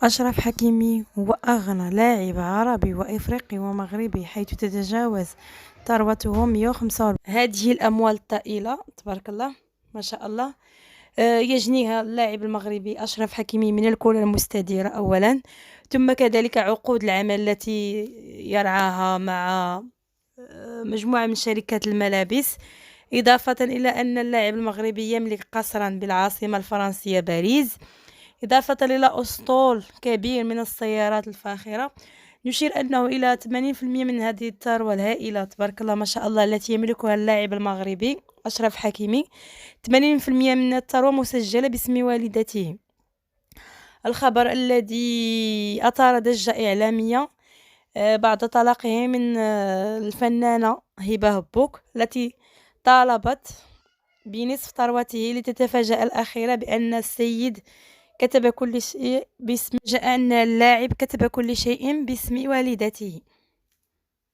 أشرف حكيمي هو أغنى لاعب عربي وإفريقي ومغربي، حيث تتجاوز ثروته 145. هذه الأموال الطائلة تبارك الله ما شاء الله يجنيها اللاعب المغربي أشرف حكيمي من الكرة المستديرة أولا، ثم كذلك عقود العمل التي يرعاها مع مجموعة من شركات الملابس، إضافة إلى أن اللاعب المغربي يملك قصرا بالعاصمة الفرنسية باريس، إضافة إلى أسطول كبير من السيارات الفاخرة. نشير أنه إلى 80% من هذه الثروة الهائلة تبارك الله ما شاء الله التي يملكها اللاعب المغربي أشرف حكيمي، 80% من الثروة مسجلة باسم والدته. الخبر الذي أثار ضجة إعلامية بعد طلاقه من الفنانة هبة هبوك، التي طالبت بنصف ثروته، لتتفاجأ الأخيرة بأن السيد كتب كل شيء باسم، أن اللاعب كتب كل شيء باسم والدته.